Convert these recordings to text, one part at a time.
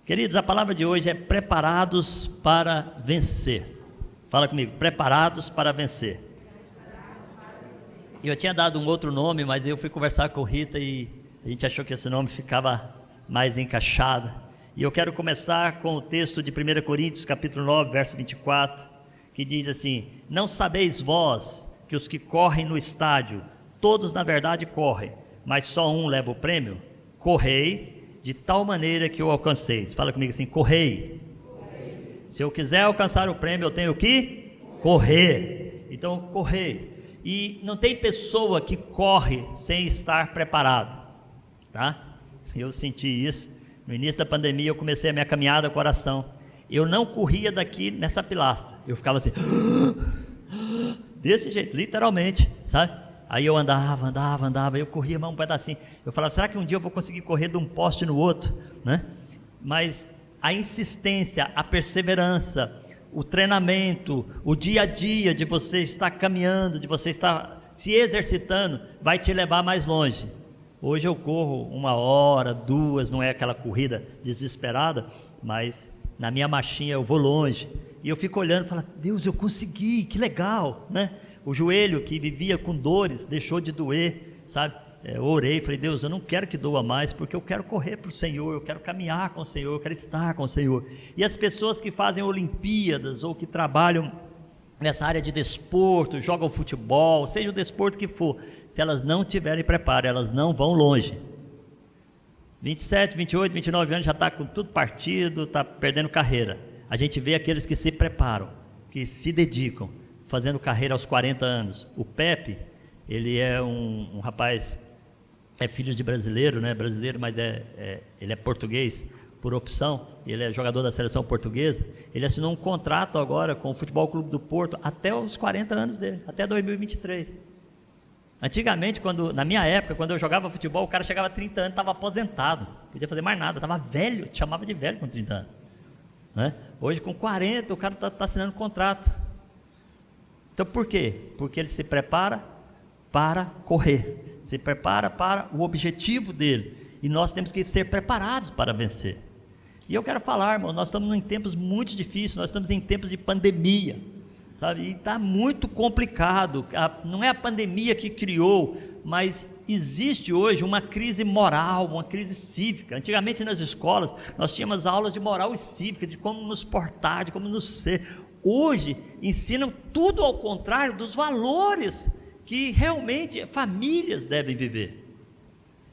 Queridos, a palavra de hoje é preparados para vencer. Fala comigo, preparados para vencer. Eu tinha dado um outro nome, mas eu fui conversar com Rita e a gente achou que esse nome ficava mais encaixado. E eu quero começar com o texto de 1 Coríntios, capítulo 9, verso 24, que diz assim: não sabeis vós que os que correm no estádio, todos na verdade correm, mas só um leva o prêmio? Correi de tal maneira que o alcanceis. Fala comigo assim, correi. Se eu quiser alcançar o prêmio, eu tenho que correr. Então, correr. E não tem pessoa que corre sem estar preparado, tá? Eu senti isso. No início da pandemia, eu comecei a minha caminhada com oração. Eu não corria daqui nessa pilastra. Eu ficava assim, desse jeito, literalmente, sabe? Aí eu andava, eu corria mais um pedacinho. Eu falava, será que um dia eu vou conseguir correr de um poste no outro, né? Mas a insistência, a perseverança, o treinamento, o dia a dia de você estar caminhando, de você estar se exercitando, vai te levar mais longe. Hoje eu corro 1 hora, 2, não é aquela corrida desesperada, mas na minha marchinha eu vou longe. E eu fico olhando e falo, Deus, eu consegui, que legal, né? O joelho que vivia com dores deixou de doer, sabe? Eu orei, falei, Deus, eu não quero que doa mais, porque eu quero correr para o Senhor, eu quero caminhar com o Senhor, eu quero estar com o Senhor. E as pessoas que fazem Olimpíadas ou que trabalham nessa área de desporto, jogam futebol, seja o desporto que for, se elas não tiverem preparo, elas não vão longe. 27, 28, 29 anos já está com tudo partido, está perdendo carreira. A gente vê aqueles que se preparam, que se dedicam, fazendo carreira aos 40 anos. O Pepe, ele é um rapaz, é filho de brasileiro, né? Brasileiro, mas ele é português por opção, ele é jogador da seleção portuguesa. Ele assinou um contrato agora com o Futebol Clube do Porto até os 40 anos dele, até 2023. Antigamente, na minha época, quando eu jogava futebol, o cara chegava a 30 anos, estava aposentado, não podia fazer mais nada, estava velho, te chamava de velho com 30 anos, né? Hoje com 40 o cara está assinando contrato. Então por quê? Porque ele se prepara para correr, se prepara para o objetivo dele, e nós temos que ser preparados para vencer. E eu quero falar, irmão, nós estamos em tempos muito difíceis, nós estamos em tempos de pandemia, sabe? E está muito complicado. Não é a pandemia que criou, mas existe hoje uma crise moral, uma crise cívica. Antigamente nas escolas nós tínhamos aulas de moral e cívica, de como nos portar, de como nos ser. Hoje ensinam tudo ao contrário dos valores que realmente famílias devem viver.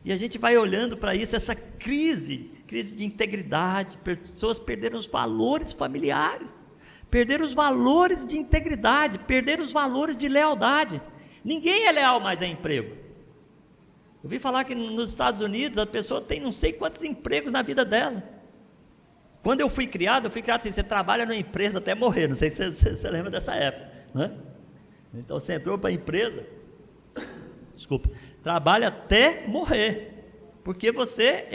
E a gente vai olhando para isso, essa crise de integridade, pessoas perderam os valores familiares, perderam os valores de integridade, perderam os valores de lealdade. Ninguém é leal mais a emprego. Eu ouvi falar que nos Estados Unidos a pessoa tem não sei quantos empregos na vida dela. Quando eu fui criado assim, você trabalha numa empresa até morrer, não sei se você lembra dessa época, né? Então você entrou para a empresa, trabalha até morrer, porque você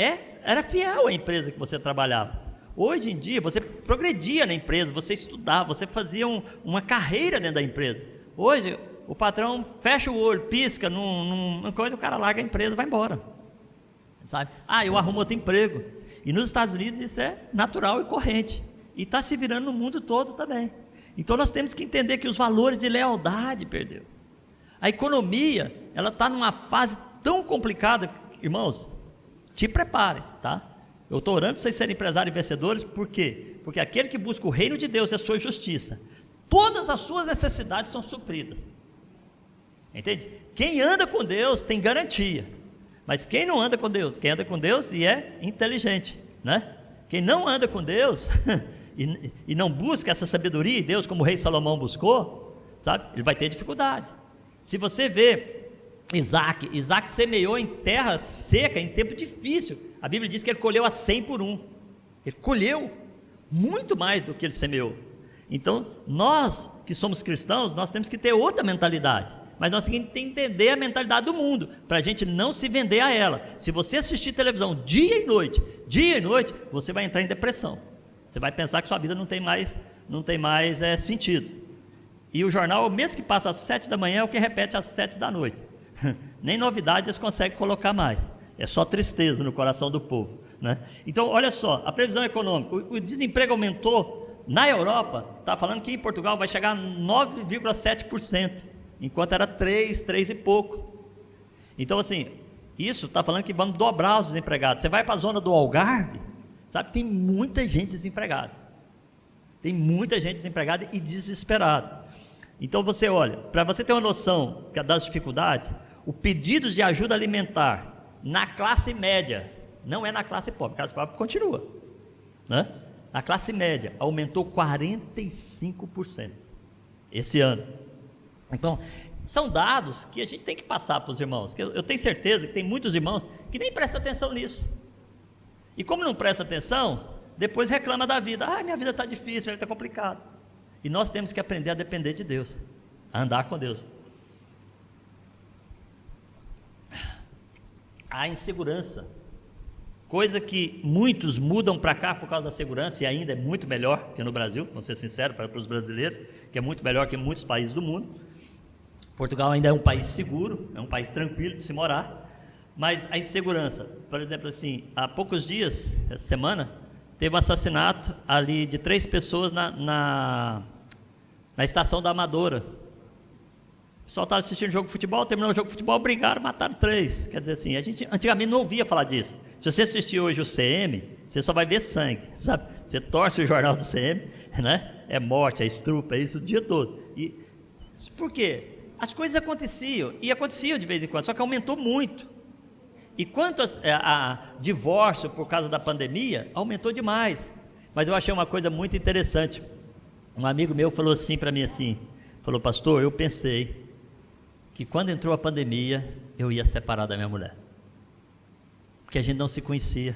era fiel à empresa que você trabalhava. Hoje em dia você progredia na empresa, você estudava, você fazia uma carreira dentro da empresa. Hoje o patrão fecha o olho, pisca, numa coisa, o cara larga a empresa e vai embora, sabe? Eu arrumo outro emprego. E nos Estados Unidos isso é natural e corrente, e está se virando no mundo todo também. Então nós temos que entender que os valores de lealdade perdeu. A economia, ela está numa fase tão complicada, irmãos, te preparem, tá? Eu estou orando para vocês serem empresários e vencedores, por quê? Porque aquele que busca o reino de Deus e a sua justiça, todas as suas necessidades são supridas, entende? Quem anda com Deus tem garantia. Mas quem não anda com Deus? Quem anda com Deus e é inteligente, né? Quem não anda com Deus e não busca essa sabedoria em Deus, como o rei Salomão buscou, sabe? Ele vai ter dificuldade. Se você vê Isaac semeou em terra seca, em tempo difícil. A Bíblia diz que ele colheu a 100 por 1. Ele colheu muito mais do que ele semeou. Então, nós que somos cristãos, nós temos que ter outra mentalidade. Mas nós temos que entender a mentalidade do mundo, para a gente não se vender a ela. Se você assistir televisão dia e noite, você vai entrar em depressão. Você vai pensar que sua vida não tem mais sentido. E o jornal, mesmo que passa às 7 da manhã, é o que repete às 7 da noite. Nem novidade eles conseguem colocar mais. É só tristeza no coração do povo. né? Então, olha só, a previsão econômica, o desemprego aumentou na Europa, está falando que em Portugal vai chegar a 9,7%, enquanto era 3 e pouco. Então, assim, isso está falando que vamos dobrar os desempregados. Você vai para a zona do Algarve, sabe, tem muita gente desempregada. Tem muita gente desempregada e desesperada. Então você olha, para você ter uma noção das dificuldades, o pedido de ajuda alimentar na classe média, não é na classe pobre, a classe pobre continua, né? Na classe média aumentou 45% esse ano. Então, são dados que a gente tem que passar para os irmãos, que eu tenho certeza que tem muitos irmãos que nem prestam atenção nisso. E como não presta atenção, depois reclama da vida. Minha vida está difícil, minha vida está complicada. E nós temos que aprender a depender de Deus, a andar com Deus. A insegurança, coisa que muitos mudam para cá por causa da segurança, e ainda é muito melhor que no Brasil, vamos ser sinceros para os brasileiros, que é muito melhor que em muitos países do mundo. Portugal ainda é um país seguro, é um país tranquilo de se morar, mas a insegurança, por exemplo, assim, há poucos dias, essa semana, teve um assassinato ali de 3 pessoas na estação da Amadora. O pessoal estava assistindo jogo de futebol, terminou o jogo de futebol, brigaram, mataram 3. Quer dizer assim, a gente antigamente não ouvia falar disso. Se você assistir hoje o CM, você só vai ver sangue, sabe? Você torce o jornal do CM, né? É morte, é estrupa, é isso o dia todo. E por quê? As coisas aconteciam, e aconteciam de vez em quando, só que aumentou muito. E quanto a divórcio por causa da pandemia, aumentou demais. Mas eu achei uma coisa muito interessante. Um amigo meu falou assim para mim assim, falou: pastor, eu pensei que quando entrou a pandemia, eu ia separar da minha mulher. Porque a gente não se conhecia.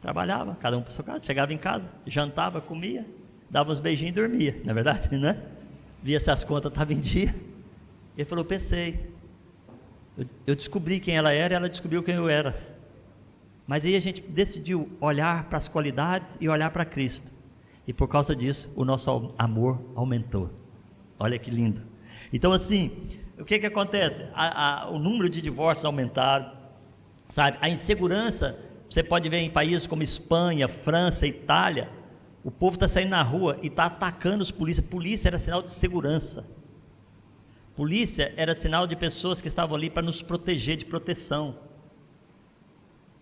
Trabalhava, cada um para sua casa, chegava em casa, jantava, comia, dava uns beijinhos e dormia, não é verdade, né? Via se as contas estavam em dia. Ele falou: pensei. Eu descobri quem ela era e ela descobriu quem eu era. Mas aí a gente decidiu olhar para as qualidades e olhar para Cristo. E por causa disso, o nosso amor aumentou. Olha que lindo. Então assim, o que acontece? O número de divórcios aumentaram, sabe? A insegurança, você pode ver em países como Espanha, França, Itália, o povo está saindo na rua e está atacando os polícias. Polícia era sinal de segurança. Polícia era sinal de pessoas que estavam ali para nos proteger, de proteção.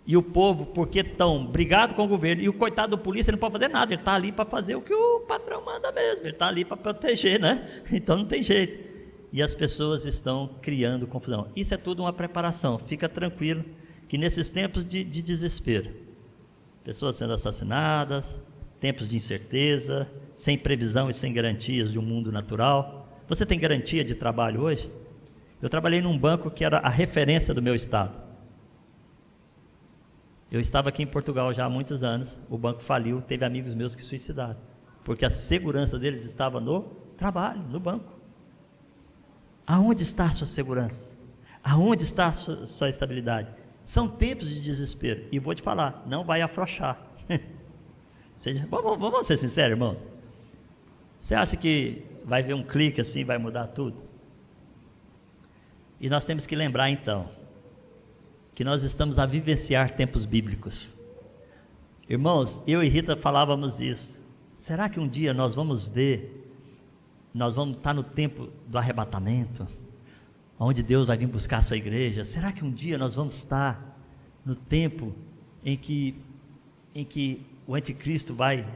E o povo, porque estão brigados com o governo, e o coitado do polícia não pode fazer nada, ele está ali para fazer o que o patrão manda mesmo, ele está ali para proteger, né? Então não tem jeito. E as pessoas estão criando confusão. Isso é tudo uma preparação. Fica tranquilo que nesses tempos de desespero, pessoas sendo assassinadas, tempos de incerteza, sem previsão e sem garantias de um mundo natural. Você tem garantia de trabalho hoje? Eu trabalhei num banco que era a referência do meu estado. Eu estava aqui em Portugal já há muitos anos, o banco faliu, teve amigos meus que suicidaram, porque a segurança deles estava no trabalho, no banco. Aonde está a sua segurança? Aonde está a sua estabilidade? São tempos de desespero, e vou te falar, não vai afrouxar. Vamos ser sinceros, irmão? Você acha que vai ver um clique assim, vai mudar tudo? E nós temos que lembrar então, que nós estamos a vivenciar tempos bíblicos. Irmãos, eu e Rita falávamos isso. Será que um dia nós vamos estar no tempo do arrebatamento, onde Deus vai vir buscar a sua igreja? Será que um dia nós vamos estar no tempo em que o anticristo vai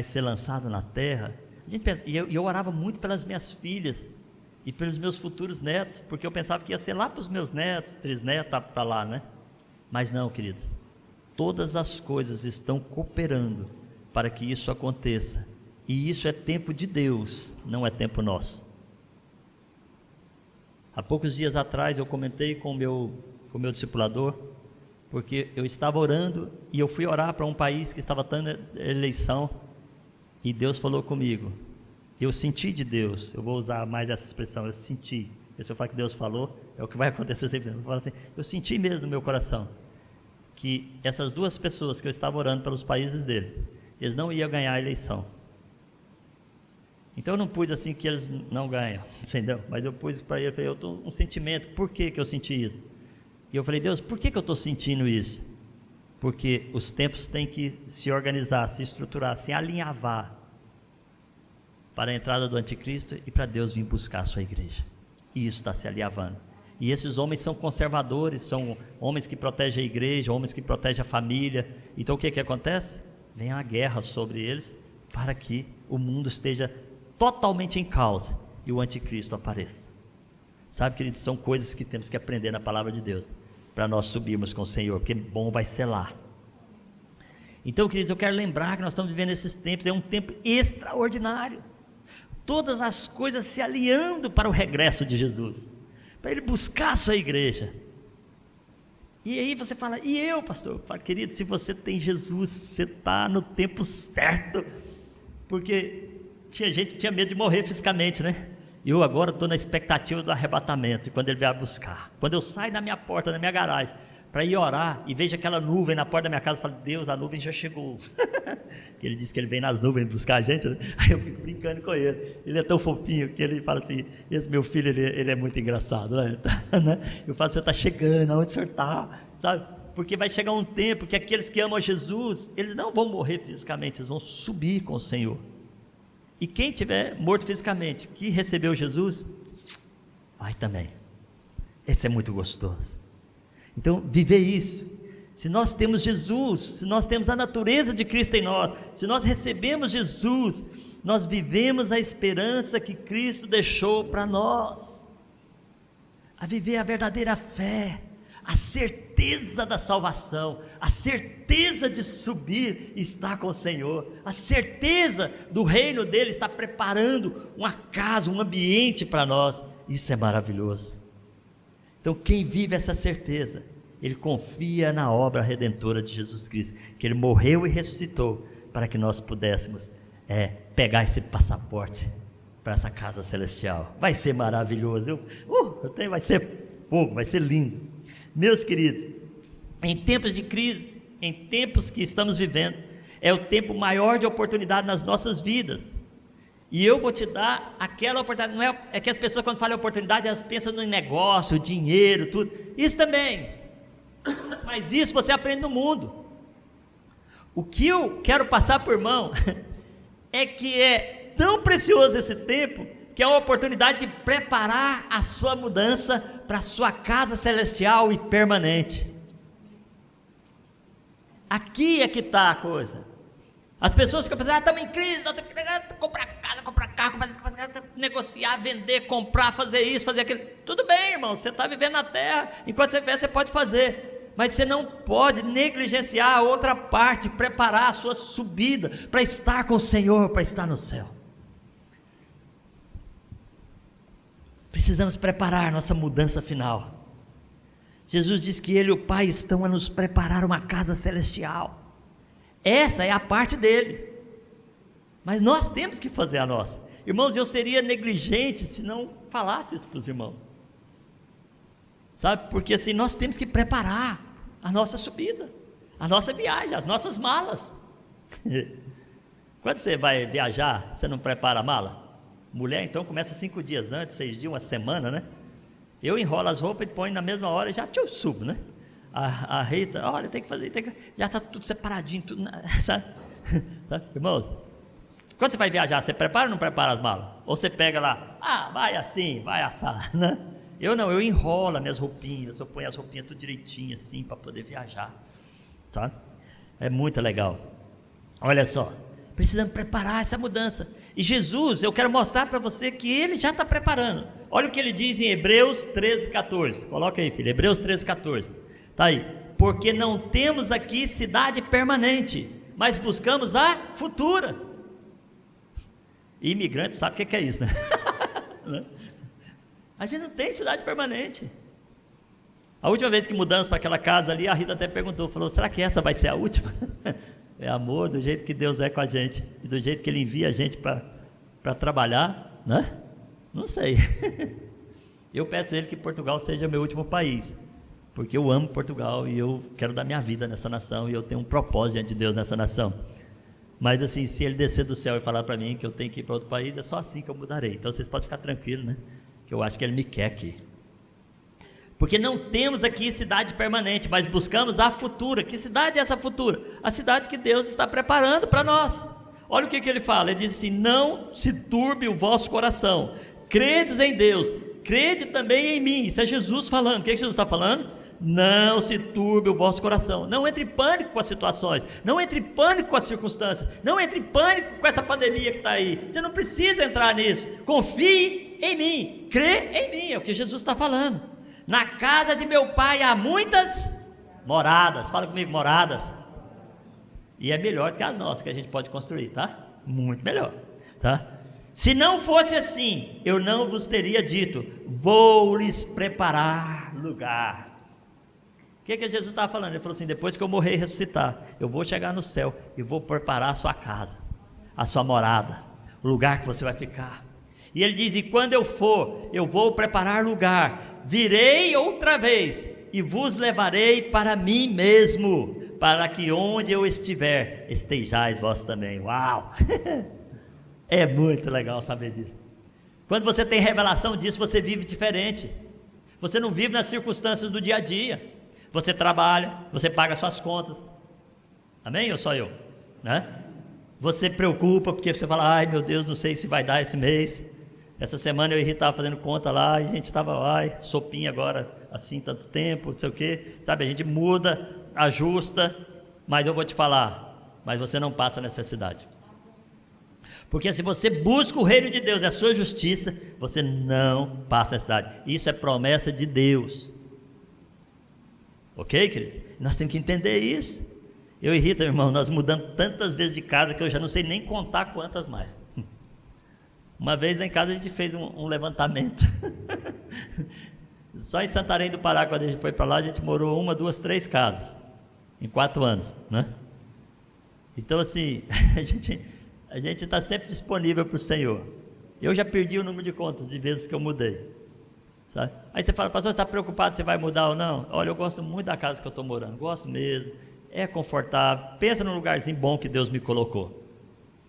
ser lançado na terra? Eu orava muito pelas minhas filhas e pelos meus futuros netos, porque eu pensava que ia ser lá para os meus netos, 3 netos, para lá, né? Mas não, queridos, todas as coisas estão cooperando para que isso aconteça, e isso é tempo de Deus, não é tempo nosso. Há poucos dias atrás eu comentei com o meu discipulador, porque eu estava orando e eu fui orar para um país que estava tendo eleição, e Deus falou comigo. Eu senti de Deus, eu vou usar mais essa expressão, eu senti. Se eu falar que Deus falou, é o que vai acontecer sempre. Eu falo assim, eu senti mesmo no meu coração que essas 2 pessoas que eu estava orando pelos países deles, eles não iam ganhar a eleição. Então eu não pus assim que eles não ganham, entendeu? Mas eu pus para ele, eu estou um sentimento. Por que eu senti isso? E eu falei: Deus, por que eu estou sentindo isso? Porque os tempos têm que se organizar, se estruturar, se alinhavar para a entrada do anticristo e para Deus vir buscar a sua igreja. E isso está se alinhavando. E esses homens são conservadores, são homens que protegem a igreja, homens que protegem a família. Então o que acontece? Vem uma guerra sobre eles para que o mundo esteja totalmente em caos e o anticristo apareça. Sabe, queridos, são coisas que temos que aprender na palavra de Deus para nós subirmos com o Senhor, porque bom vai ser lá. Então, queridos, eu quero lembrar que nós estamos vivendo esses tempos, é um tempo extraordinário, todas as coisas se alinhando para o regresso de Jesus, para Ele buscar a sua igreja. E aí você fala, e eu, pastor? Fala, querido, se você tem Jesus, você está no tempo certo, porque tinha gente que tinha medo de morrer fisicamente, né? Eu agora estou na expectativa do arrebatamento, e quando Ele vier buscar, quando eu saio da minha porta, da minha garagem, para ir orar, e vejo aquela nuvem na porta da minha casa, eu falo, Deus, a nuvem já chegou. Ele disse que Ele vem nas nuvens buscar a gente, né? Aí eu fico brincando com ele. Ele é tão fofinho que ele fala assim, esse meu filho, ele é muito engraçado, né? Eu falo, o senhor está chegando, aonde o senhor está? Sabe? Porque vai chegar um tempo que aqueles que amam Jesus, eles não vão morrer fisicamente, eles vão subir com o Senhor. E quem tiver morto fisicamente, que recebeu Jesus, vai também. Esse é muito gostoso. Então, viver isso. Se nós temos Jesus, se nós temos a natureza de Cristo em nós, se nós recebemos Jesus, nós vivemos a esperança que Cristo deixou para nós. A viver a verdadeira fé, a certeza da salvação, a certeza de subir e estar com o Senhor, a certeza do reino dele está preparando uma casa, um ambiente para nós. Isso é maravilhoso. Então quem vive essa certeza, ele confia na obra redentora de Jesus Cristo, que ele morreu e ressuscitou para que nós pudéssemos pegar esse passaporte para essa casa celestial. Vai ser maravilhoso, vai ser fogo, vai ser lindo. Meus queridos, em tempos de crise, em tempos que estamos vivendo, é o tempo maior de oportunidade nas nossas vidas. E eu vou te dar aquela oportunidade. Não é que as pessoas, quando falam oportunidade, elas pensam no negócio, dinheiro, tudo. Isso também. Mas isso você aprende no mundo. O que eu quero passar por mão é que é tão precioso esse tempo, que é uma oportunidade de preparar a sua mudança para a sua casa celestial e permanente. Aqui é que está a coisa. As pessoas ficam pensando, estamos em crise, nós temos que comprar casa, comprar carro, negociar, vender, comprar, fazer isso, fazer aquilo. Tudo bem, irmão, você está vivendo na terra, enquanto você viver, você pode fazer, mas você não pode negligenciar a outra parte, preparar a sua subida para estar com o Senhor, para estar no céu. Precisamos preparar nossa mudança final. Jesus diz que Ele e o Pai estão a nos preparar uma casa celestial. Essa é a parte dele, mas nós temos que fazer a nossa. Irmãos, eu seria negligente se não falasse isso para os irmãos, sabe? Porque assim, nós temos que preparar a nossa subida, a nossa viagem, as nossas malas. Quando você vai viajar, você não prepara a mala? Mulher então começa 5 dias antes, 6 dias, uma semana, né? Eu enrolo as roupas e ponho na mesma hora e já subo, né? A Rita, olha, tem que fazer, já está tudo separadinho, tudo, sabe? Irmãos, quando você vai viajar, você prepara ou não prepara as malas? Ou você pega lá, vai assim, vai assar, né? Eu não, eu enrolo as minhas roupinhas, eu ponho as roupinhas tudo direitinho assim, para poder viajar, sabe? É muito legal. Olha só, precisamos preparar essa mudança, e Jesus, eu quero mostrar para você que Ele já está preparando. Olha o que Ele diz em Hebreus 13:14, coloca aí, filho, Hebreus 13:14, está aí, porque não temos aqui cidade permanente, mas buscamos a futura. Imigrante sabe o que é isso, né? A gente não tem cidade permanente. A última vez que mudamos para aquela casa ali, a Rita até perguntou, falou, será que essa vai ser a última? É amor, do jeito que Deus é com a gente, e do jeito que Ele envia a gente para trabalhar, né? Não sei. Eu peço a Ele que Portugal seja meu último país, porque eu amo Portugal e eu quero dar minha vida nessa nação, e eu tenho um propósito diante de Deus nessa nação. Mas assim, se Ele descer do céu e falar para mim que eu tenho que ir para outro país, é só assim que eu mudarei. Então vocês podem ficar tranquilos, né? Que eu acho que Ele me quer aqui. Porque não temos aqui cidade permanente, mas buscamos a futura. Que cidade é essa futura? A cidade que Deus está preparando para nós. Olha o que ele fala, ele diz assim: não se turbe o vosso coração, credes em Deus, crede também em mim. Isso é Jesus falando. O que Jesus está falando? Não se turbe o vosso coração, não entre em pânico com as situações, não entre em pânico com as circunstâncias, não entre em pânico com essa pandemia que está aí. Você não precisa entrar nisso. Confie em mim, crê em mim, é o que Jesus está falando. Na casa de meu pai há muitas moradas. Fala comigo, moradas. E é melhor que as nossas que a gente pode construir, tá? Muito melhor, tá? Se não fosse assim, eu não vos teria dito: vou lhes preparar lugar. O que Jesus estava falando? Ele falou assim: depois que eu morrer e ressuscitar, eu vou chegar no céu e vou preparar a sua casa, a sua morada, o lugar que você vai ficar. E ele diz: e quando eu for, eu vou preparar lugar, virei outra vez e vos levarei para mim mesmo, para que onde eu estiver, estejais vós também. Uau! É muito legal saber disso. Quando você tem revelação disso, você vive diferente. Você não vive nas circunstâncias do dia a dia. Você trabalha, você paga suas contas. Amém? Ou só eu? Né? Você preocupa porque você fala: ai meu Deus, não sei se vai dar esse mês. Essa semana eu e Rita estava fazendo conta lá e a gente estava, ai, sopinha agora, assim, tanto tempo, não sei o quê. Sabe, a gente muda, ajusta, mas eu vou te falar, mas você não passa necessidade. Porque se você busca o reino de Deus e a sua justiça, você não passa necessidade. Isso é promessa de Deus. Ok, queridos? Nós temos que entender isso. Eu e Rita, meu irmão, nós mudamos tantas vezes de casa que eu já não sei nem contar quantas mais. Uma vez lá em casa a gente fez um levantamento. Só em Santarém do Pará, quando a gente foi para lá, a gente morou 1, 2, 3 casas em 4 anos, né? Então assim, a gente está sempre disponível para o Senhor. Eu já perdi o número de contas de vezes que eu mudei, sabe? Aí você fala: pastor, você está preocupado se vai mudar ou não? Olha, eu gosto muito da casa que eu estou morando, gosto mesmo, é confortável. Pensa num lugarzinho bom que Deus me colocou,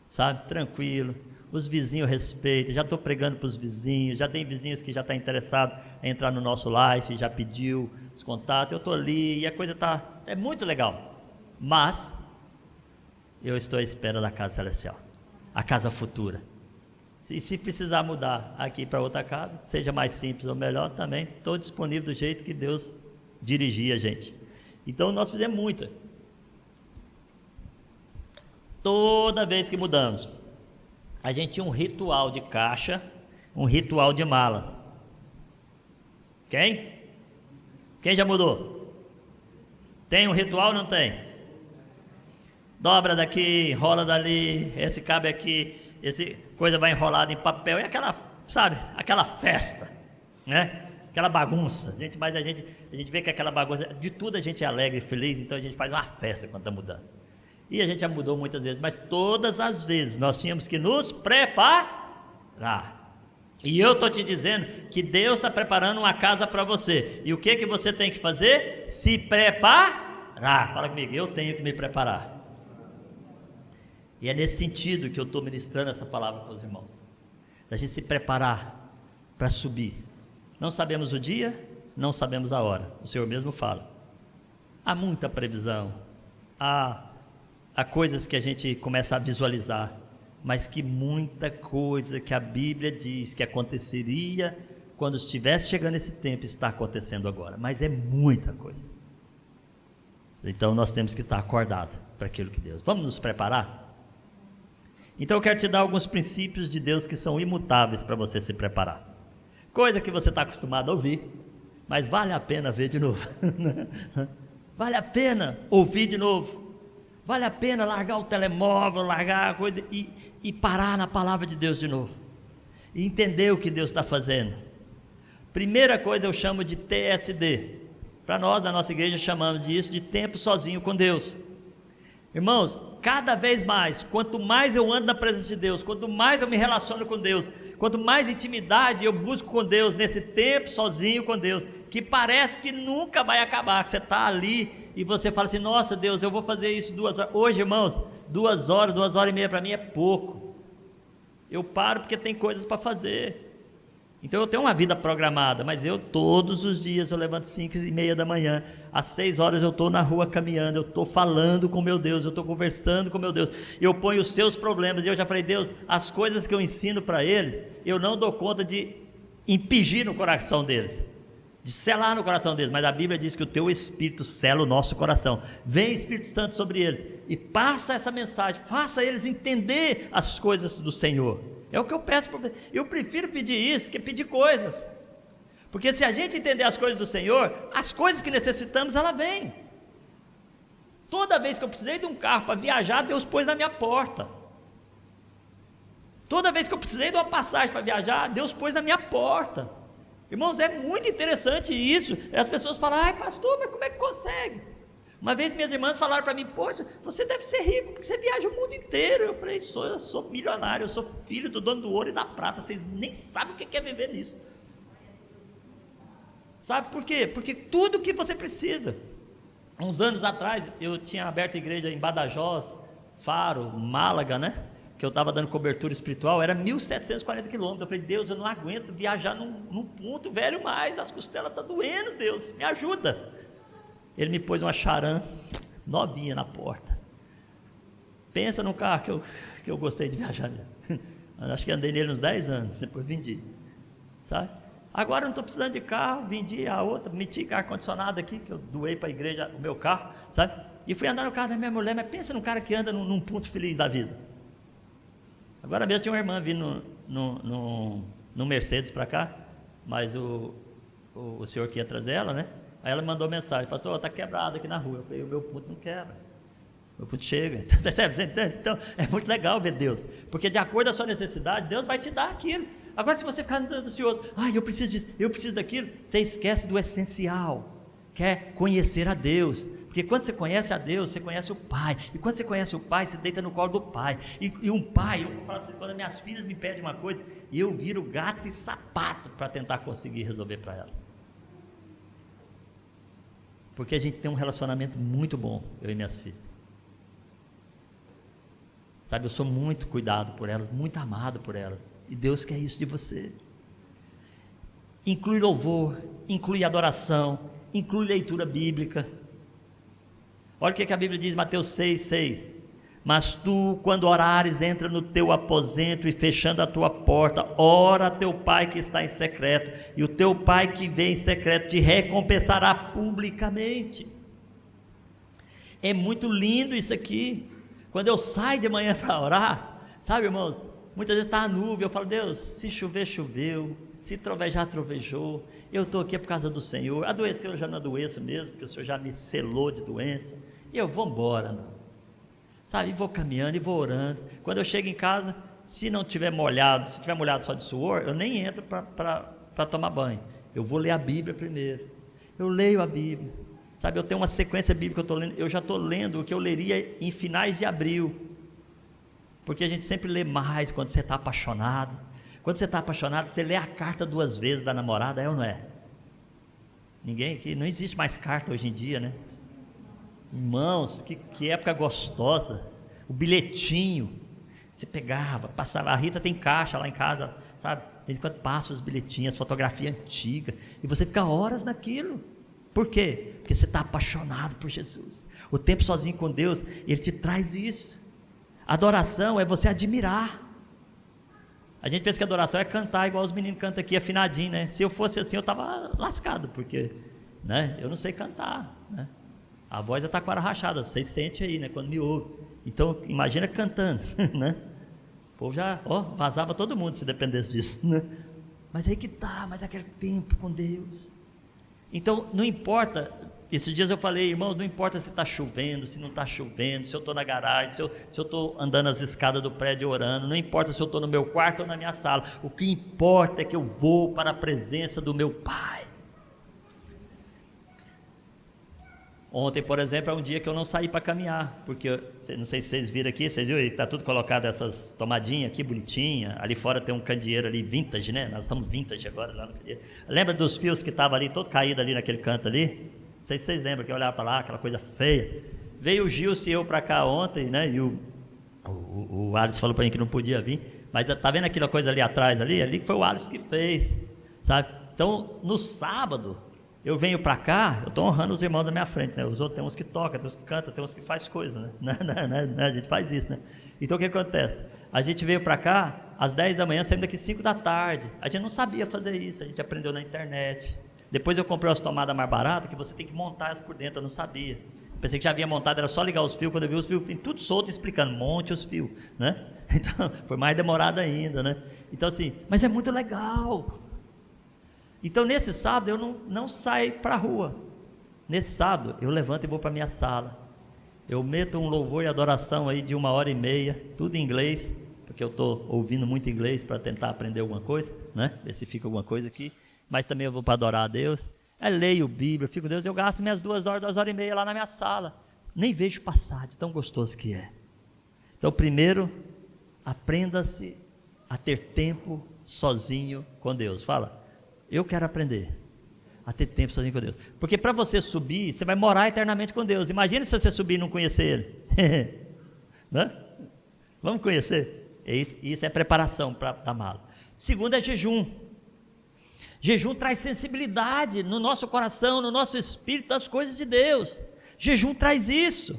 sabe? Tranquilo. Os vizinhos respeitam, já estou pregando para os vizinhos, já tem vizinhos que já estão interessados em entrar no nosso live, já pediu os contatos, eu estou ali e a coisa é muito legal. Mas eu estou à espera da casa celestial, a casa futura. Se precisar mudar aqui para outra casa, seja mais simples ou melhor, também estou disponível do jeito que Deus dirigir a gente. Então nós fizemos muito. Toda vez que mudamos, a gente tinha um ritual de caixa, um ritual de malas. Quem? Quem já mudou? Tem um ritual ou não tem? Dobra daqui, enrola dali, esse cabe aqui, esse coisa vai enrolada em papel, e aquela, sabe, aquela festa, né? Aquela bagunça. Mas a gente vê que aquela bagunça, de tudo a gente é alegre e feliz, então a gente faz uma festa quando está mudando. E a gente já mudou muitas vezes, mas todas as vezes nós tínhamos que nos preparar. E eu estou te dizendo que Deus está preparando uma casa para você. E o que você tem que fazer? Se preparar. Fala comigo: eu tenho que me preparar. E é nesse sentido que eu estou ministrando essa palavra para os irmãos. Da gente se preparar para subir. Não sabemos o dia, não sabemos a hora. O Senhor mesmo fala. Há muita previsão. Há coisas que a gente começa a visualizar, mas que muita coisa que a Bíblia diz que aconteceria quando estivesse chegando esse tempo, está acontecendo agora, mas é muita coisa. Então nós temos que estar acordados para aquilo que Deus... Vamos nos preparar? Então eu quero te dar alguns princípios de Deus que são imutáveis para você se preparar. Coisa que você está acostumado a ouvir, mas vale a pena ver de novo. Vale a pena ouvir de novo. Vale a pena largar o telemóvel, largar a coisa e parar na palavra de Deus de novo. E entender o que Deus está fazendo. Primeira coisa eu chamo de TSD. Para nós, na nossa igreja, chamamos disso de tempo sozinho com Deus. Irmãos, cada vez mais, quanto mais eu ando na presença de Deus, quanto mais eu me relaciono com Deus, quanto mais intimidade eu busco com Deus, nesse tempo sozinho com Deus, que parece que nunca vai acabar, que você está ali e você fala assim: nossa Deus, eu vou fazer isso 2 horas, hoje irmãos, 2 horas, 2 horas e meia para mim é pouco, eu paro porque tem coisas para fazer, Então eu tenho uma vida programada, mas eu todos os dias eu levanto 5h30 da manhã, às 6 horas eu estou na rua caminhando, eu estou falando com meu Deus, eu estou conversando com meu Deus, eu ponho os seus problemas, e eu já falei, Deus, as coisas que eu ensino para eles, eu não dou conta de impingir no coração deles, de selar no coração deles, mas a Bíblia diz que o teu Espírito sela o nosso coração. Vem Espírito Santo sobre eles e passa essa mensagem, faça eles entender as coisas do Senhor. É o que eu peço, eu prefiro pedir isso que pedir coisas, porque se a gente entender as coisas do Senhor, as coisas que necessitamos, ela vem. Toda vez que eu precisei de um carro para viajar, Deus pôs na minha porta. Toda vez que eu precisei de uma passagem para viajar, Deus pôs na minha porta. Irmãos, é muito interessante isso. As pessoas falam, ai pastor, mas como é que consegue? Uma vez minhas irmãs falaram para mim, poxa, você deve ser rico, porque você viaja o mundo inteiro. Eu falei, eu sou milionário, eu sou filho do dono do ouro e da prata, vocês nem sabem o que é viver nisso. Sabe por quê? Porque tudo que você precisa. Uns anos atrás, eu tinha aberto a igreja em Badajoz, Faro, Málaga, né? Que eu estava dando cobertura espiritual, era 1.740 quilômetros. Eu falei, Deus, eu não aguento viajar num ponto velho mais, as costelas estão doendo, Deus, me ajuda. Ele me pôs uma Charan novinha na porta. Pensa num carro que eu gostei de viajar nele. Acho que andei nele uns 10 anos, depois vendi, sabe? Agora eu não estou precisando de carro, vendi a outra, meti ar-condicionado aqui, que eu doei para a igreja o meu carro, sabe? E fui andar no carro da minha mulher, mas pensa num cara que anda num ponto feliz da vida. Agora mesmo tinha uma irmã vindo no Mercedes para cá, mas o senhor que ia trazer ela, né? Aí ela mandou mensagem, pastor, está quebrado aqui na rua. Eu falei, o meu ponto não quebra, o meu ponto chega. Então, percebe? Então é muito legal ver Deus, porque de acordo com a sua necessidade, Deus vai te dar aquilo. Agora se você ficar ansioso, eu preciso disso, eu preciso daquilo, você esquece do essencial, que é conhecer a Deus. Porque quando você conhece a Deus, você conhece o Pai. E quando você conhece o Pai, você deita no colo do Pai. E um pai, eu vou falar para vocês, quando minhas filhas me pedem uma coisa, eu viro gato e sapato para tentar conseguir resolver para elas. Porque a gente tem um relacionamento muito bom, eu e minhas filhas. Sabe, eu sou muito cuidado por elas, muito amado por elas. E Deus quer isso de você. Inclui louvor, inclui adoração, inclui leitura bíblica. Olha o que a Bíblia diz, Mateus 6,6. Mas tu, quando orares, entra no teu aposento e fechando a tua porta, ora a teu pai que está em secreto, e o teu pai que vê em secreto te recompensará publicamente. É muito lindo isso aqui. Quando eu saio de manhã para orar, sabe, irmãos, muitas vezes está a nuvem, eu falo, Deus, se chover, choveu, se trovejar, trovejou, eu estou aqui por causa do Senhor, adoecer eu já não adoeço mesmo, porque o Senhor já me selou de doença, e eu vou embora, sabe, e vou caminhando, e vou orando. Quando eu chego em casa, se não tiver molhado, se tiver molhado só de suor, eu nem entro para tomar banho, eu vou ler a Bíblia primeiro, eu leio a Bíblia, sabe, eu tenho uma sequência bíblica que eu estou lendo, eu já estou lendo o que eu leria em finais de abril, porque a gente sempre lê mais quando você está apaixonado. Quando você está apaixonado, você lê a carta 2 vezes da namorada, é ou não é? Ninguém aqui, não existe mais carta hoje em dia, né? Irmãos, que época gostosa, o bilhetinho, você pegava, passava, a Rita tem caixa lá em casa, sabe? De vez em quando passa os bilhetinhos, fotografia antiga, e você fica horas naquilo. Por quê? Porque você está apaixonado por Jesus. O tempo sozinho com Deus, Ele te traz isso. Adoração é você admirar. A gente pensa que adoração é cantar igual os meninos cantam aqui, afinadinho, né? Se eu fosse assim, eu estava lascado, porque, né, eu não sei cantar, né? A voz é taquara rachada, vocês sentem aí, né, quando me ouve. Então, imagina cantando, né? O povo já, vazava todo mundo se dependesse disso, né? Mas aí que tá, mas aquele tempo com Deus. Então, não importa, esses dias eu falei, irmãos, não importa se está chovendo, se não está chovendo, se eu estou na garagem, se eu estou andando as escadas do prédio orando, não importa se eu estou no meu quarto ou na minha sala, o que importa é que eu vou para a presença do meu Pai. Ontem, por exemplo, é um dia que eu não saí para caminhar, porque, não sei se vocês viram aqui, vocês viram aí, está tudo colocado essas tomadinhas aqui, bonitinha, ali fora tem um candeeiro ali, vintage, né, nós estamos vintage agora lá no candeeiro. Lembra dos fios que estavam ali, todo caído ali naquele canto ali? Não sei se vocês lembram, que eu olhava para lá, aquela coisa feia. Veio o Gilson e eu para cá ontem, né, e o Alisson falou para mim que não podia vir, mas tá vendo aquela coisa ali atrás ali? Ali foi o Alisson que fez. sabe? Então, no sábado, eu venho para cá, eu estou honrando os irmãos da minha frente, né? Os outros tem uns que tocam, tem uns que cantam, tem uns que faz coisa, né? A gente faz isso, né? Então, o que acontece? A gente veio para cá, às 10 da manhã, saímos daqui 5 da tarde. A gente não sabia fazer isso, a gente aprendeu na internet. Depois eu comprei umas tomadas mais baratas, que você tem que montar elas por dentro, eu não sabia. Pensei que já havia montado, era só ligar os fios, quando eu vi os fios, tudo solto, explicando, monte os fios, né? Então, foi mais demorado ainda, né? Então, assim, mas é muito legal. Então, nesse sábado, eu não saio para a rua. Nesse sábado, eu levanto e vou para a minha sala. Eu meto um louvor e adoração aí de 1h30, tudo em inglês, porque eu estou ouvindo muito inglês para tentar aprender alguma coisa, né? Ver se fica alguma coisa aqui. Mas também eu vou para adorar a Deus. Leio Bíblia, fico com Deus, eu gasto minhas 2h30 lá na minha sala. Nem vejo passar de tão gostoso que é. Então, primeiro, aprenda-se a ter tempo sozinho com Deus. Fala, eu quero aprender a ter tempo sozinho com Deus. Porque para você subir, você vai morar eternamente com Deus. Imagina se você subir e não conhecer Ele. Né? Vamos conhecer? Isso é preparação para a mala. Segundo é jejum. Jejum traz sensibilidade no nosso coração, no nosso espírito, das coisas de Deus. Jejum traz isso.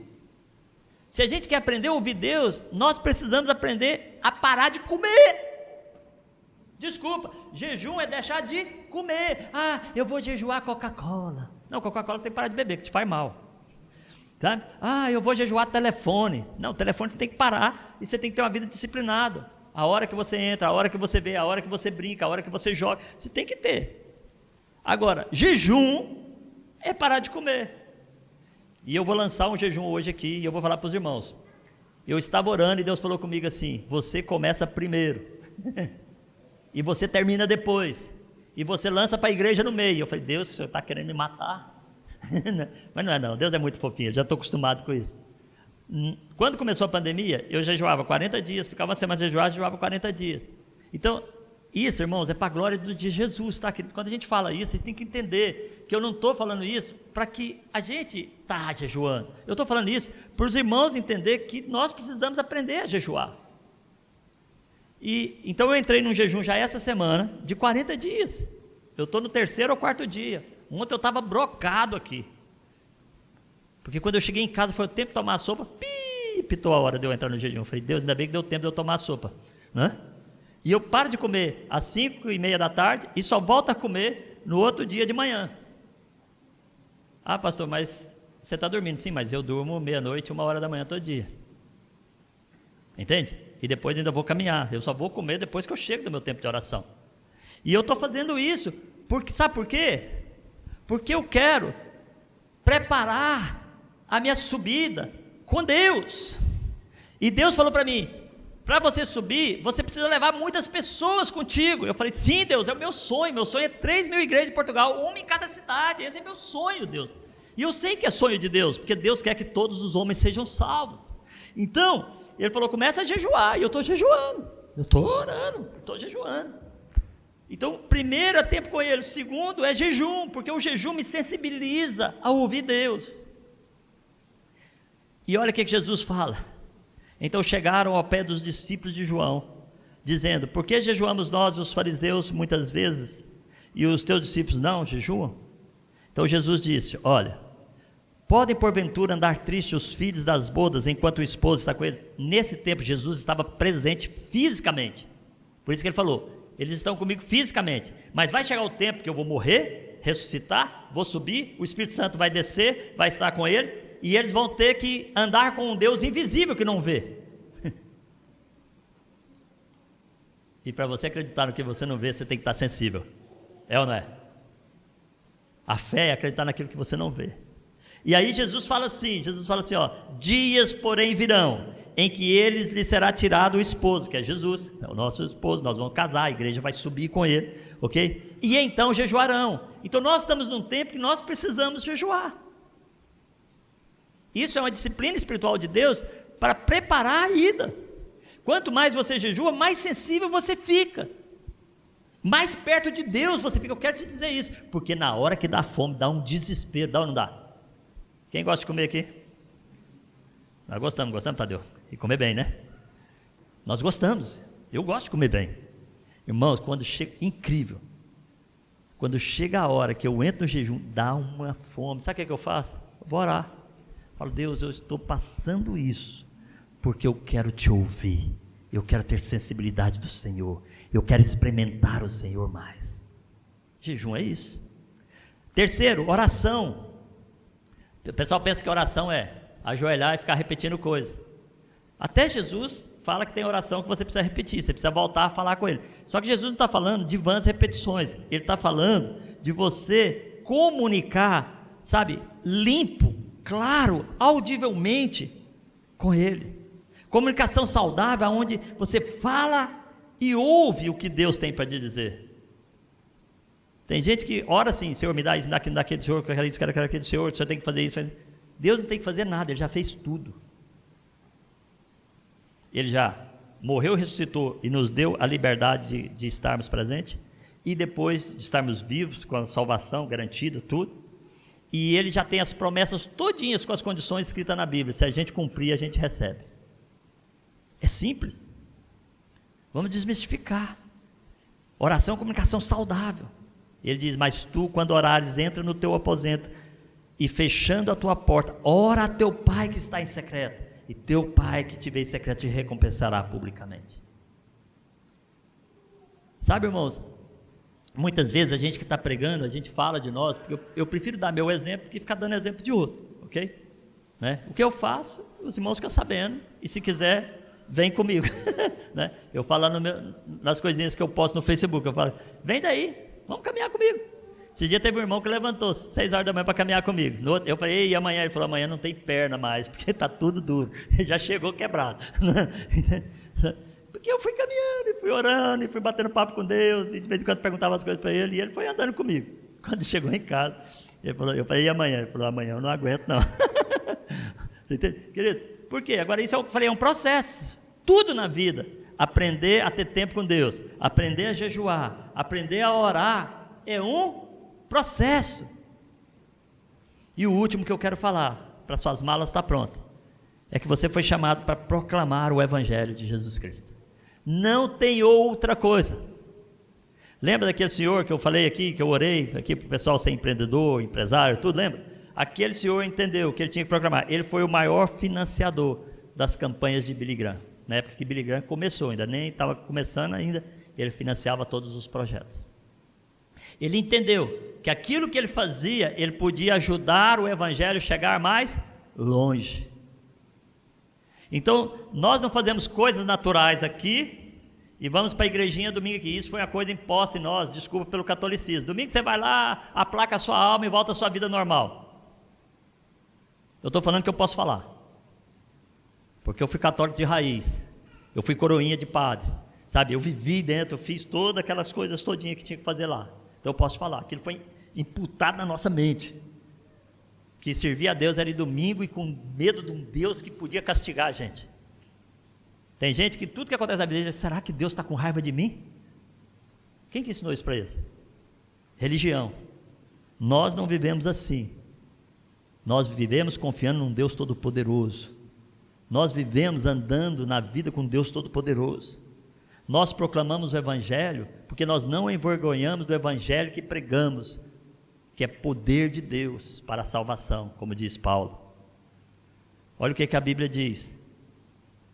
Se a gente quer aprender a ouvir Deus, nós precisamos aprender a parar de comer. Desculpa, jejum é deixar de comer. Eu vou jejuar Coca-Cola. Não, Coca-Cola tem que parar de beber, que te faz mal. Tá? Eu vou jejuar telefone. Não, telefone você tem que parar e você tem que ter uma vida disciplinada. A hora que você entra, a hora que você vê, a hora que você brinca, a hora que você joga, você tem que ter. Agora, jejum é parar de comer. E eu vou lançar um jejum hoje aqui e eu vou falar para os irmãos. Eu estava orando e Deus falou comigo assim: você começa primeiro e você termina depois, e você lança para a igreja no meio. Eu falei, Deus, o senhor está querendo me matar? Mas não é não, Deus é muito fofinho, eu já estou acostumado com isso. Quando começou a pandemia, eu jejuava 40 dias, ficava uma semana jejuava 40 dias. Então, isso, irmãos, é para a glória de Jesus, tá? Quando a gente fala isso, vocês têm que entender que eu não estou falando isso para que a gente está jejuando. Eu estou falando isso para os irmãos entender que nós precisamos aprender a jejuar. Então eu entrei num jejum já essa semana, de 40 dias. Eu estou no 3º ou 4º dia. Ontem eu estava brocado aqui. Porque quando eu cheguei em casa, foi o tempo de tomar a sopa, pitou a hora de eu entrar no jejum. Eu falei, Deus, ainda bem que deu tempo de eu tomar a sopa, né? E eu paro de comer às 5h30 da tarde e só volto a comer no outro dia de manhã. Pastor, mas você está dormindo? Sim, mas eu durmo meia-noite, 1h da manhã todo dia. Entende? E depois ainda vou caminhar. Eu só vou comer depois que eu chego do meu tempo de oração. E eu estou fazendo isso, porque, sabe por quê? Porque eu quero preparar a minha subida com Deus. E Deus falou para mim, para você subir, você precisa levar muitas pessoas contigo. Eu falei, sim, Deus, é o meu sonho é 3.000 igrejas de Portugal, uma em cada cidade. Esse é meu sonho, Deus. E eu sei que é sonho de Deus, porque Deus quer que todos os homens sejam salvos. Então, Ele falou, começa a jejuar. E eu estou jejuando, eu estou orando, estou jejuando. Então, primeiro é tempo com Ele, o segundo é jejum, porque o jejum me sensibiliza a ouvir Deus. E olha o que Jesus fala. Então chegaram ao pé dos discípulos de João, dizendo, por que jejuamos nós, os fariseus, muitas vezes, e os teus discípulos não jejuam? Então Jesus disse, olha, podem porventura andar tristes os filhos das bodas, enquanto o esposo está com eles? Nesse tempo Jesus estava presente fisicamente, por isso que ele falou, eles estão comigo fisicamente, mas vai chegar o tempo que eu vou morrer, ressuscitar, vou subir, o Espírito Santo vai descer, vai estar com eles, e eles vão ter que andar com um Deus invisível que não vê. E para você acreditar no que você não vê, você tem que estar sensível. É ou não é? A fé é acreditar naquilo que você não vê. E aí Jesus fala assim, ó, dias porém virão, em que lhe será tirado o esposo, que é Jesus, é o nosso esposo, nós vamos casar, a igreja vai subir com ele, ok? E então jejuarão. Então nós estamos num tempo que nós precisamos jejuar. Isso é uma disciplina espiritual de Deus para preparar a ida. Quanto mais você jejua, mais sensível você fica, mais perto de Deus você fica. Eu quero te dizer isso, porque na hora que dá fome, dá um desespero, dá ou não dá? Quem gosta de comer aqui? Nós gostamos, Tadeu? E comer bem, né? Nós gostamos, eu gosto de comer bem. Irmãos, quando chega, incrível, quando chega a hora que eu entro no jejum, dá uma fome. Sabe o que eu faço? Eu vou orar. Falo, Deus, eu estou passando isso, porque eu quero te ouvir. Eu quero ter sensibilidade do Senhor. Eu quero experimentar o Senhor mais. Jejum é isso. Terceiro, oração. O pessoal pensa que oração é ajoelhar e ficar repetindo coisa. Até Jesus fala que tem oração que você precisa repetir, você precisa voltar a falar com Ele. Só que Jesus não está falando de vãs repetições, Ele está falando de você comunicar, sabe, limpo, claro, audivelmente com Ele. Comunicação saudável, onde você fala e ouve o que Deus tem para te dizer. Tem gente que ora assim, Senhor, me dá isso, me dá aquilo, daquele Senhor, quero isso, quero aquele Senhor, o Senhor tem que fazer isso. Deus não tem que fazer nada, Ele já fez tudo. Ele já morreu, ressuscitou e nos deu a liberdade de estarmos presentes, e depois de estarmos vivos, com a salvação garantida, tudo, e Ele já tem as promessas todinhas com as condições escritas na Bíblia. Se a gente cumprir, a gente recebe. É simples. Vamos desmistificar. Oração é comunicação saudável. Ele diz, mas tu, quando orares, entra no teu aposento e fechando a tua porta, ora a teu Pai que está em secreto, e teu Pai que te vê em secreto te recompensará publicamente. Sabe, irmãos, muitas vezes a gente que está pregando, a gente fala de nós, porque eu prefiro dar meu exemplo que ficar dando exemplo de outro, ok? Né? O que eu faço, os irmãos ficam sabendo, e se quiser, vem comigo. Né? Eu falo nas coisinhas que eu posto no Facebook, eu falo, vem daí, vamos caminhar comigo. Esse dia teve um irmão que levantou 6 horas da manhã para caminhar comigo. Eu falei, e amanhã? Ele falou, amanhã não tem perna mais, porque está tudo duro. Ele já chegou quebrado. Porque eu fui caminhando, e fui orando, e fui batendo papo com Deus, e de vez em quando perguntava as coisas para ele, e ele foi andando comigo. Quando chegou em casa, ele falou, eu falei, e amanhã? Ele falou, amanhã eu não aguento não. Você entende? Querido, por quê? Agora isso eu falei, é um processo. Tudo na vida. Aprender a ter tempo com Deus, aprender a jejuar, aprender a orar, é um processo. E o último que eu quero falar, para suas malas estar pronta, é que você foi chamado para proclamar o Evangelho de Jesus Cristo. Não tem outra coisa. Lembra daquele senhor que eu falei aqui, que eu orei aqui para o pessoal ser empreendedor, empresário, tudo, lembra? Aquele senhor entendeu que ele tinha que proclamar. Ele foi o maior financiador das campanhas de Billy Graham. Na época que Billy Graham começou, ainda nem estava começando ainda, ele financiava todos os projetos. Ele entendeu que aquilo que ele fazia, ele podia ajudar o Evangelho a chegar mais longe. Então, nós não fazemos coisas naturais aqui e vamos para a igrejinha domingo aqui. Isso foi uma coisa imposta em nós, desculpa pelo catolicismo. Domingo você vai lá, aplaca a sua alma e volta à sua vida normal. Eu estou falando que eu posso falar, porque eu fui católico de raiz, eu fui coroinha de padre, sabe? Eu vivi dentro, eu fiz todas aquelas coisas todinhas que tinha que fazer lá. Então eu posso falar, aquilo foi imputado na nossa mente, que servir a Deus era ir domingo e com medo de um Deus que podia castigar a gente. Tem gente que tudo que acontece na vida, será que Deus está com raiva de mim? Quem que ensinou isso para eles? Religião. Nós não vivemos assim. Nós vivemos confiando num Deus Todo-Poderoso. Nós vivemos andando na vida com Deus Todo-Poderoso. Nós proclamamos o Evangelho porque nós não envergonhamos do Evangelho que pregamos, que é poder de Deus para a salvação, como diz Paulo. Olha o que a Bíblia diz: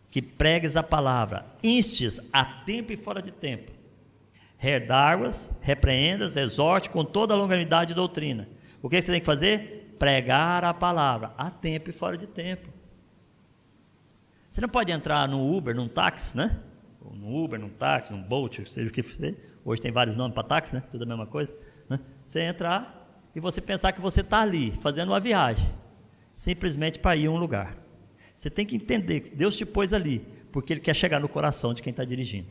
que pregues a palavra, instes a tempo e fora de tempo, redarguas, repreendas, exorte com toda a longanimidade e doutrina. O que você tem que fazer? Pregar a palavra, a tempo e fora de tempo. Você não pode entrar no Uber, num táxi, né? Ou no Uber, num táxi, num Bolt, seja o que for. Hoje tem vários nomes para táxi, né? Tudo a mesma coisa, né? Você entrar e você pensar que você está ali, fazendo uma viagem, simplesmente para ir a um lugar. Você tem que entender que Deus te pôs ali, porque Ele quer chegar no coração de quem está dirigindo.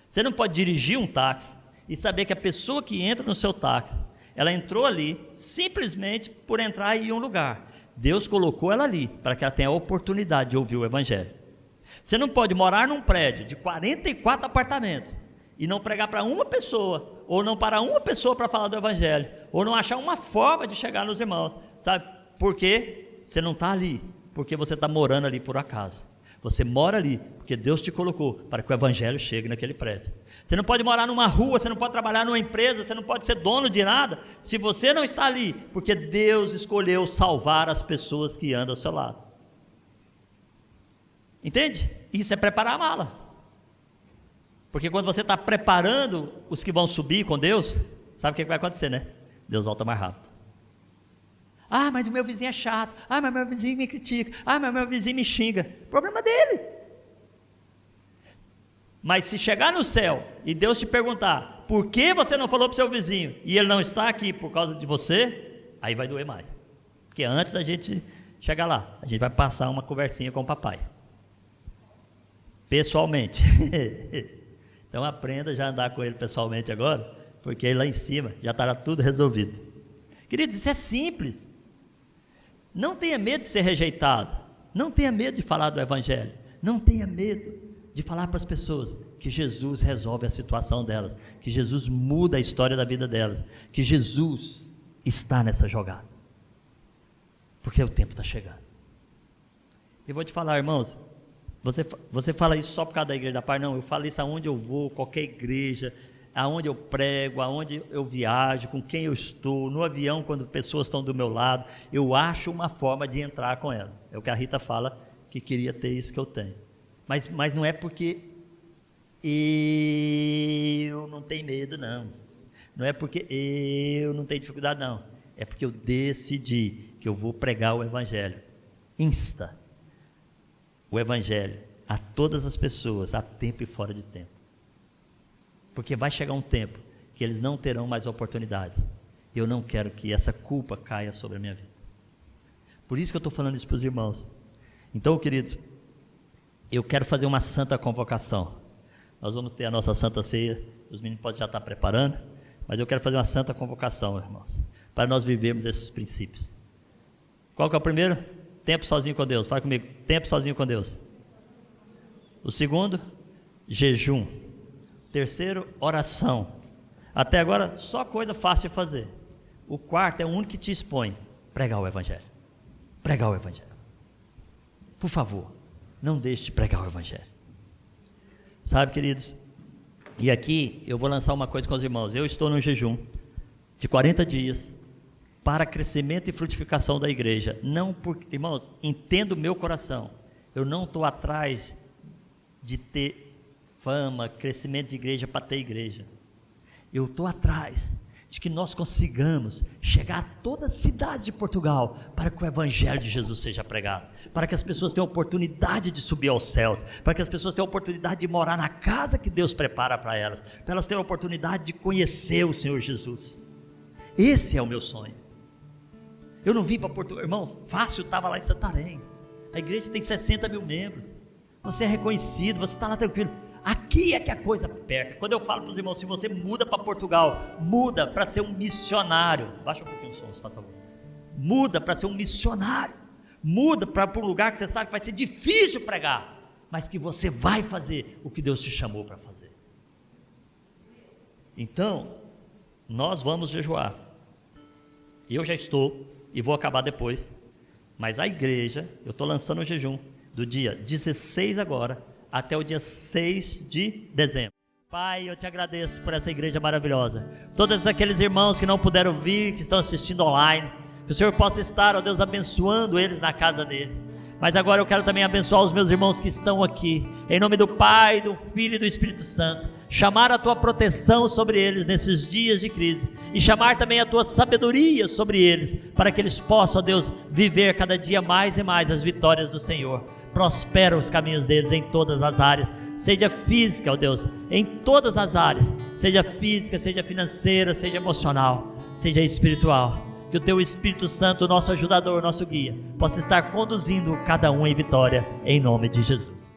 Você não pode dirigir um táxi e saber que a pessoa que entra no seu táxi, ela entrou ali simplesmente por entrar e ir a um lugar. Deus colocou ela ali para que ela tenha a oportunidade de ouvir o Evangelho. Você não pode morar num prédio de 44 apartamentos e não pregar para uma pessoa, ou não parar uma pessoa para falar do Evangelho, ou não achar uma forma de chegar nos irmãos, sabe? Porque você não está ali, porque você está morando ali por acaso. Você mora ali, porque Deus te colocou para que o evangelho chegue naquele prédio. Você não pode morar numa rua, você não pode trabalhar numa empresa, você não pode ser dono de nada, se você não está ali, porque Deus escolheu salvar as pessoas que andam ao seu lado. Entende? Isso é preparar a mala. Porque quando você está preparando os que vão subir com Deus, sabe o que vai acontecer, né? Deus volta mais rápido. Ah, mas o meu vizinho é chato. Ah, mas meu vizinho me critica. Ah, mas meu vizinho me xinga. Problema dele. Mas se chegar no céu e Deus te perguntar por que você não falou para o seu vizinho e ele não está aqui por causa de você, aí vai doer mais. Porque antes da gente chegar lá, a gente vai passar uma conversinha com o papai. Pessoalmente. Então aprenda já a andar com ele pessoalmente agora, porque aí lá em cima já estará tudo resolvido. Queridos, isso é simples. Não tenha medo de ser rejeitado. Não tenha medo de falar do evangelho. Não tenha medo de falar para as pessoas que Jesus resolve a situação delas, que Jesus muda a história da vida delas, que Jesus está nessa jogada. Porque o tempo está chegando. E vou te falar, irmãos, você fala isso só por causa da igreja da paz? Não, eu falo isso aonde eu vou, qualquer igreja, aonde eu prego, aonde eu viajo, com quem eu estou, no avião, quando pessoas estão do meu lado, eu acho uma forma de entrar com ela. É o que a Rita fala, que queria ter isso que eu tenho. Mas não é porque eu não tenho medo, não. Não é porque eu não tenho dificuldade, não. É porque eu decidi que eu vou pregar o evangelho. O evangelho a todas as pessoas, a tempo e fora de tempo. Porque vai chegar um tempo que eles não terão mais oportunidades. Eu não quero que essa culpa caia sobre a minha vida. Por isso que eu estou falando isso para os irmãos. Então, queridos, eu quero fazer uma santa convocação. Nós vamos ter a nossa santa ceia, os meninos podem já estar preparando, mas eu quero fazer uma santa convocação, irmãos, para nós vivermos esses princípios. Qual que é o primeiro? Tempo sozinho com Deus. Fala comigo, tempo sozinho com Deus. O segundo, jejum. Terceiro, oração. Até agora, só coisa fácil de fazer. O quarto é o único que te expõe: pregar o evangelho. Pregar o evangelho. Por favor, não deixe de pregar o evangelho. Sabe, queridos, e aqui eu vou lançar uma coisa com os irmãos. Eu estou no jejum de 40 dias para crescimento e frutificação da igreja. Não porque, irmãos, entenda o meu coração. Eu não estou atrás de ter fama, crescimento de igreja para ter igreja. Eu estou atrás de que nós consigamos chegar a toda a cidade de Portugal para que o evangelho de Jesus seja pregado, para que as pessoas tenham a oportunidade de subir aos céus, para que as pessoas tenham a oportunidade de morar na casa que Deus prepara para elas, para elas terem a oportunidade de conhecer o Senhor Jesus. Esse é o meu sonho. Eu não vim para Portugal, irmão, fácil estava lá em Santarém. A igreja tem 60 mil membros. Você é reconhecido, você está lá tranquilo. Aqui é que a coisa aperta. Quando eu falo para os irmãos, se você muda para Portugal, muda para ser um missionário. Baixa um pouquinho o som, por favor. Muda para ser um missionário. Muda para um lugar que você sabe que vai ser difícil pregar, mas que você vai fazer o que Deus te chamou para fazer. Então, nós vamos jejuar. Eu já estou e vou acabar depois. Mas a igreja, eu estou lançando o jejum do dia 16 agora até o dia 6 de dezembro. Pai, eu te agradeço por essa igreja maravilhosa. Todos aqueles irmãos que não puderam vir, que estão assistindo online, que o Senhor possa estar, ó Deus, abençoando eles na casa dele. Mas agora eu quero também abençoar os meus irmãos que estão aqui, em nome do Pai, do Filho e do Espírito Santo. Chamar a tua proteção sobre eles nesses dias de crise, e chamar também a tua sabedoria sobre eles, para que eles possam, ó Deus, viver cada dia mais e mais as vitórias do Senhor. Prospera os caminhos deles em todas as áreas, seja física, ó Deus, em todas as áreas, seja física, seja financeira, seja emocional, seja espiritual. Que o teu Espírito Santo, nosso ajudador, nosso guia, possa estar conduzindo cada um em vitória, em nome de Jesus.